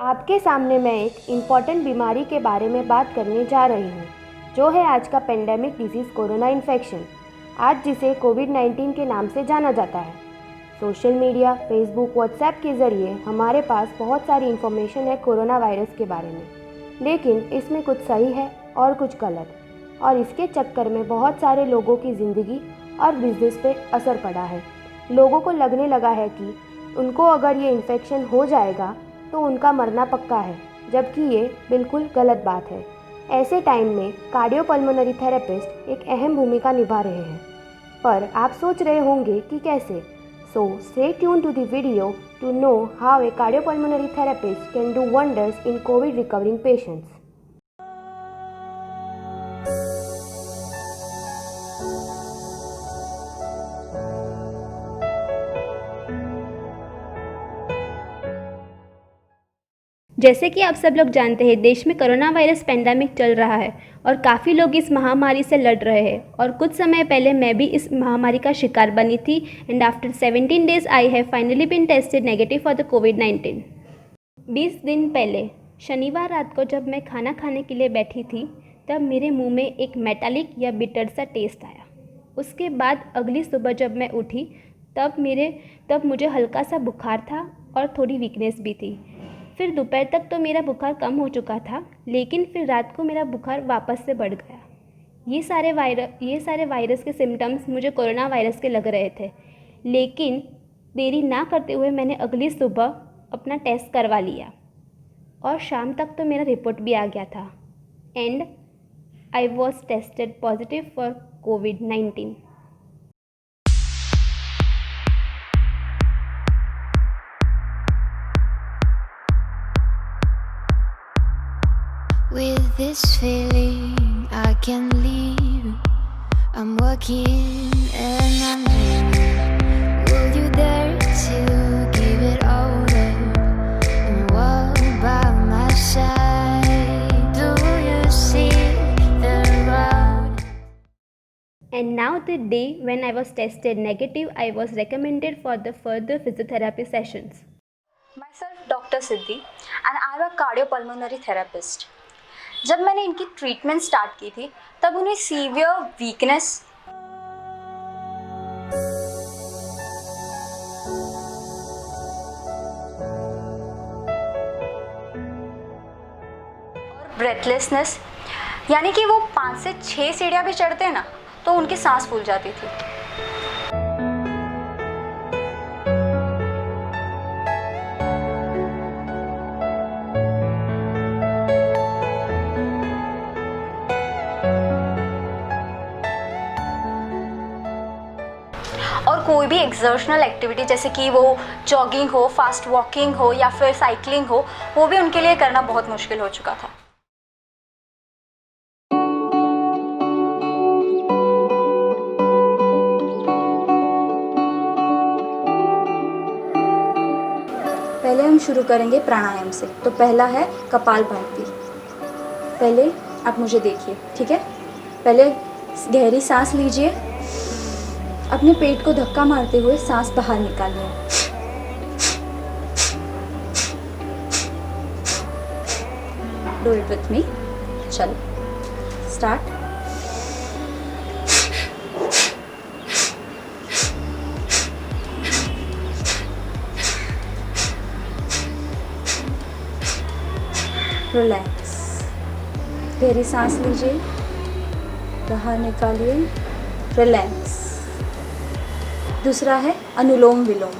आपके सामने मैं एक इम्पॉर्टेंट बीमारी के बारे में बात करने जा रही हूँ, जो है आज का पेंडेमिक डिजीज़ कोरोना इन्फेक्शन, आज जिसे कोविड-19 के नाम से जाना जाता है। सोशल मीडिया, फेसबुक, व्हाट्सएप के ज़रिए हमारे पास बहुत सारी इन्फॉर्मेशन है कोरोना वायरस के बारे में, लेकिन इसमें कुछ सही है और कुछ गलत, और इसके चक्कर में बहुत सारे लोगों की ज़िंदगी और बिजनेस पे असर पड़ा है। लोगों को लगने लगा है कि उनको अगर ये इन्फेक्शन हो जाएगा तो उनका मरना पक्का है, जबकि ये बिल्कुल गलत बात है। ऐसे टाइम में कार्डियोपल्मोनरी थेरेपिस्ट एक अहम भूमिका निभा रहे हैं, पर आप सोच रहे होंगे कि कैसे। So stay tune to the video to know how a cardiopulmonary therapist can do wonders in COVID recovering patients. जैसे कि आप सब लोग जानते हैं, देश में कोरोना वायरस पेंडेमिक चल रहा है और काफ़ी लोग इस महामारी से लड़ रहे हैं। और कुछ समय पहले मैं भी इस महामारी का शिकार बनी थी and after 17 days I have finally been tested negative for the कोविड-19। 20 दिन पहले शनिवार रात को जब मैं खाना खाने के लिए बैठी थी, तब मेरे मुंह में एक मेटालिक या बिटर सा टेस्ट आया। उसके बाद अगली सुबह जब मैं उठी तब मुझे हल्का सा बुखार था और थोड़ी वीकनेस भी थी। फिर दोपहर तक तो मेरा बुखार कम हो चुका था, लेकिन फिर रात को मेरा बुखार वापस से बढ़ गया। ये सारे वायरस के सिम्टम्स मुझे कोरोना वायरस के लग रहे थे, लेकिन देरी ना करते हुए मैंने अगली सुबह अपना टेस्ट करवा लिया और शाम तक तो मेरा रिपोर्ट भी आ गया था and I was tested positive for covid. With this feeling I can leave. I'm working and I'm dreaming. Will you dare to give it over and walk by my side? Do you see the road? And now the day when I was tested negative, I was recommended for the further physiotherapy sessions. Myself Dr. Siddhi and I'm a cardiopulmonary therapist. जब मैंने इनकी treatment start की थी तब उन्हें severe weakness और breathlessness, यानी कि वो 5 से 6 सीढ़ियाँ भी चढ़ते हैं ना तो उनकी सांस फूल जाती थी। और कोई भी एक्सर्शनल एक्टिविटी जैसे कि वो जॉगिंग हो, फास्ट वॉकिंग हो या फिर साइकिलिंग हो, वो भी उनके लिए करना बहुत मुश्किल हो चुका था। पहले हम शुरू करेंगे प्राणायाम से। तो पहला है कपालभाति। पहले आप मुझे देखिए, ठीक है। पहले गहरी सांस लीजिए, अपने पेट को धक्का मारते हुए सांस बाहर निकालिए। Do it with me. चलो स्टार्ट। रिलैक्स। गहरी सांस लीजिए, बाहर निकालिए, रिलैक्स। दूसरा है अनुलोम विलोम।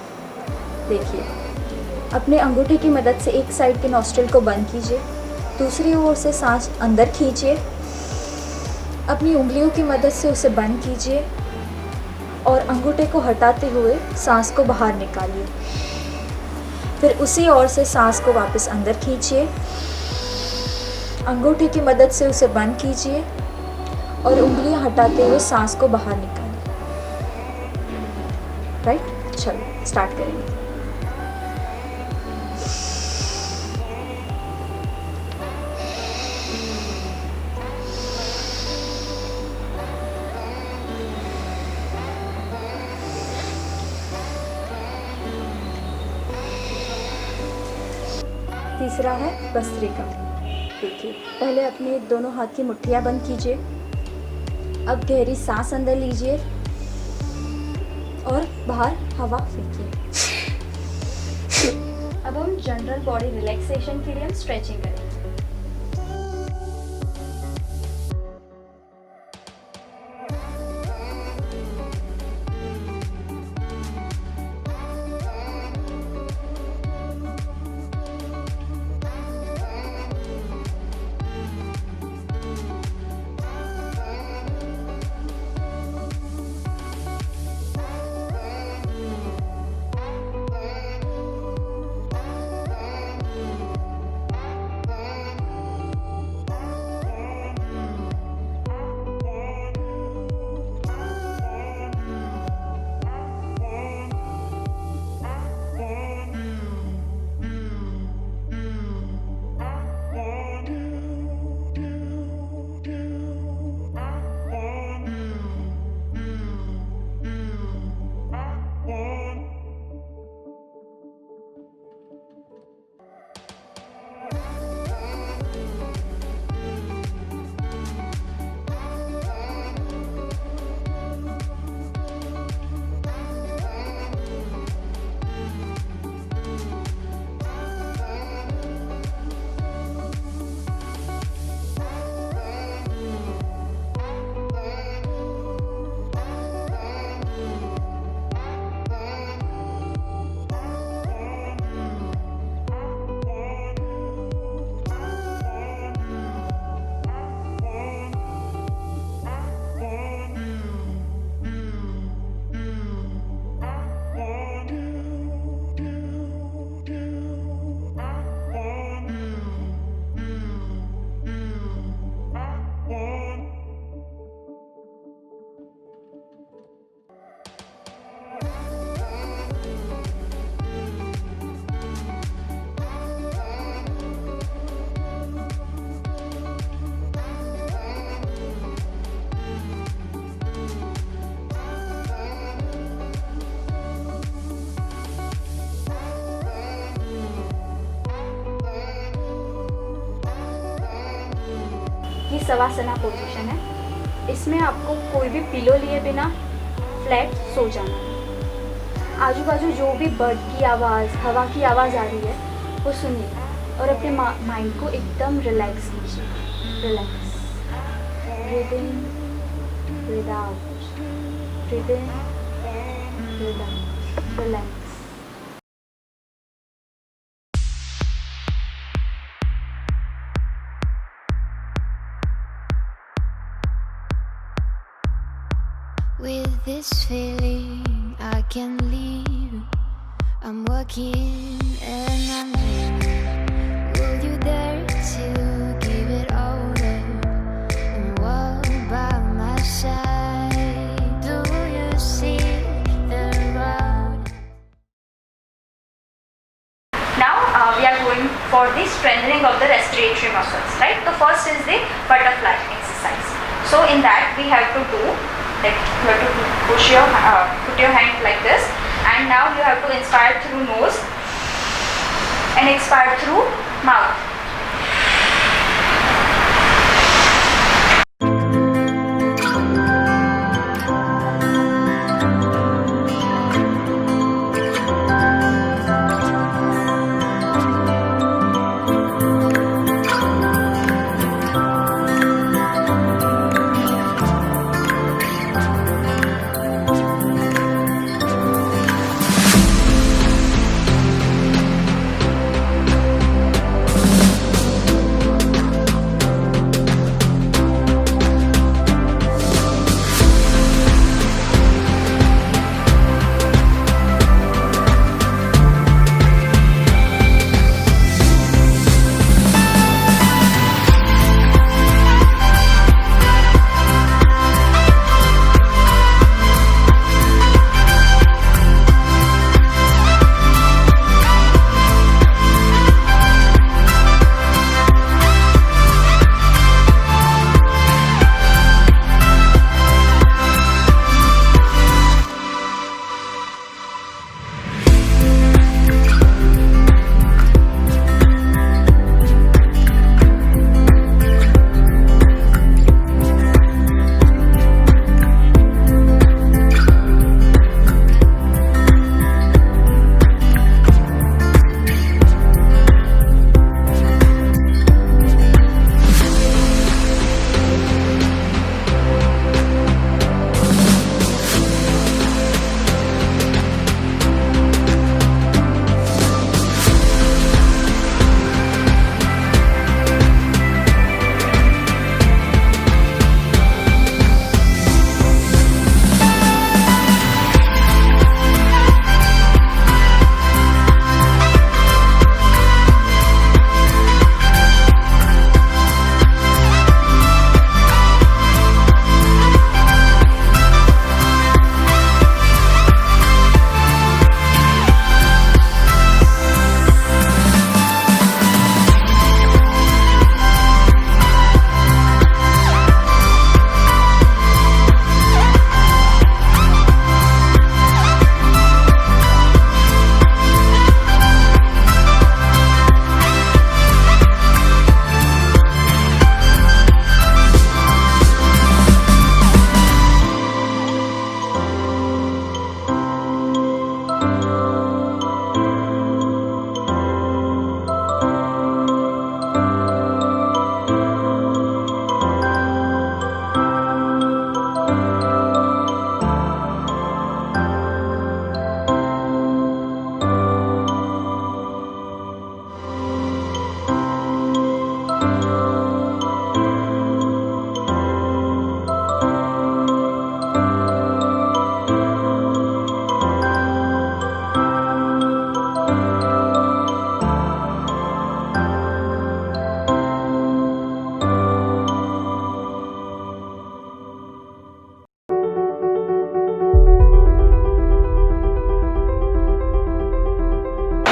देखिए, अपने अंगूठे की मदद से एक साइड के नॉस्ट्रिल को बंद कीजिए, दूसरी ओर से सांस अंदर खींचिए, अपनी उंगलियों की मदद से उसे बंद कीजिए और अंगूठे को हटाते हुए सांस को बाहर निकालिए। फिर उसी ओर से सांस को वापस अंदर खींचिए, अंगूठे की मदद से उसे बंद कीजिए और उंगलियां हटाते हुए सांस को बाहर निकालिए। राइट, चलो स्टार्ट करेंगे। तीसरा है भस्त्रिका। देखिए, पहले अपने दोनों हाथ की मुट्ठियाँ बंद कीजिए। अब गहरी सांस अंदर लीजिए और बाहर हवा फेंकिए। अब हम जनरल बॉडी रिलैक्सेशन के लिए हम स्ट्रेचिंग करेंगे। ये शवासना पोजीशन है। इसमें आपको कोई भी पिलो लिए बिना फ्लैट सो जाना है। आजू बाजू जो भी बर्ड की आवाज़, हवा की आवाज़ आ रही है वो सुनिए और अपने माइंड को एकदम रिलैक्स कीजिए। Relax, breathe in, breathe out, breathe in, breathe out, relax. With this feeling I can leave. I'm working and I'm dreaming. Will you dare to give it all up and walk by my side? Do you see the road? Now we are going for the strengthening of the respiratory muscles, right? The first is the butterfly exercise. So in that we have to do, like, you have to put your hand like this, and now you have to inspire through nose and expire through mouth.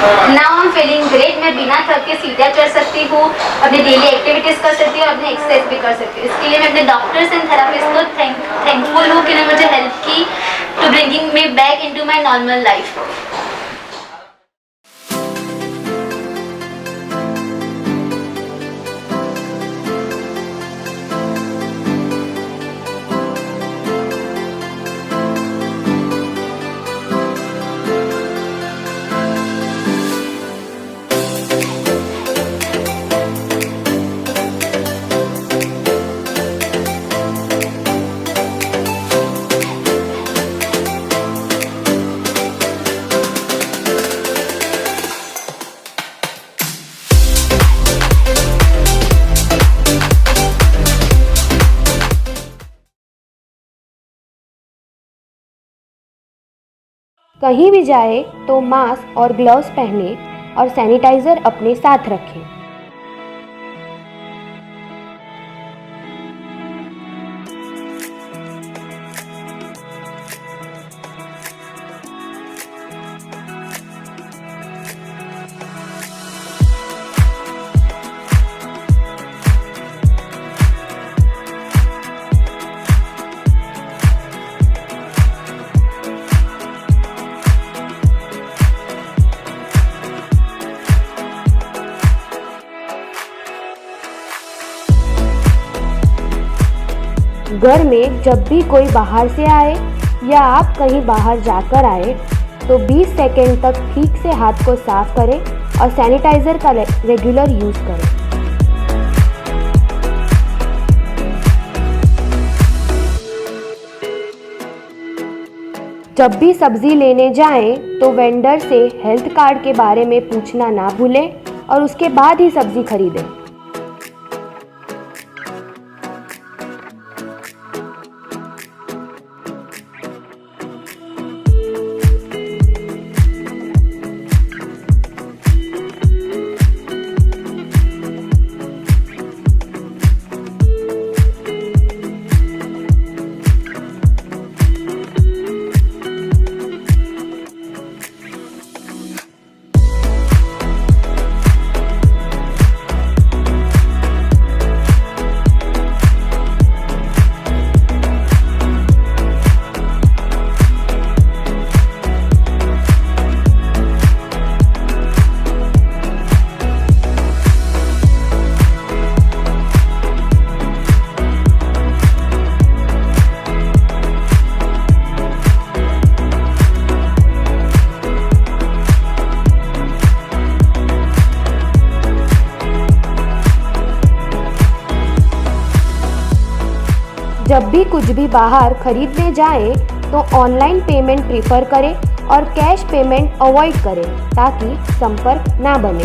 Now I am feeling great. मैं बिना थक के सीढ़ियाँ चढ़ सकती हूँ, अपनी daily activities कर सकती हूँ, अपनी एक्सरसाइज भी कर सकती हूँ। इसके लिए मैं अपने डॉक्टर्स एंड थेरेपिस्ट को थैंकफुल हूँ कि उन्होंने मुझे हेल्प की to bringing me back into my normal life. कहीं भी जाए तो मास्क और ग्लव्स पहने और सैनिटाइज़र अपने साथ रखें। घर में जब भी कोई बाहर से आए या आप कहीं बाहर जाकर आए तो 20 सेकंड तक ठीक से हाथ को साफ करें और सैनिटाइज़र का रेगुलर यूज़ करें। जब भी सब्ज़ी लेने जाएं तो वेंडर से हेल्थ कार्ड के बारे में पूछना ना भूलें और उसके बाद ही सब्ज़ी खरीदें। जब भी कुछ भी बाहर खरीदने जाएं तो ऑनलाइन पेमेंट प्रीफर करें और कैश पेमेंट अवॉइड करें ताकि संपर्क ना बने।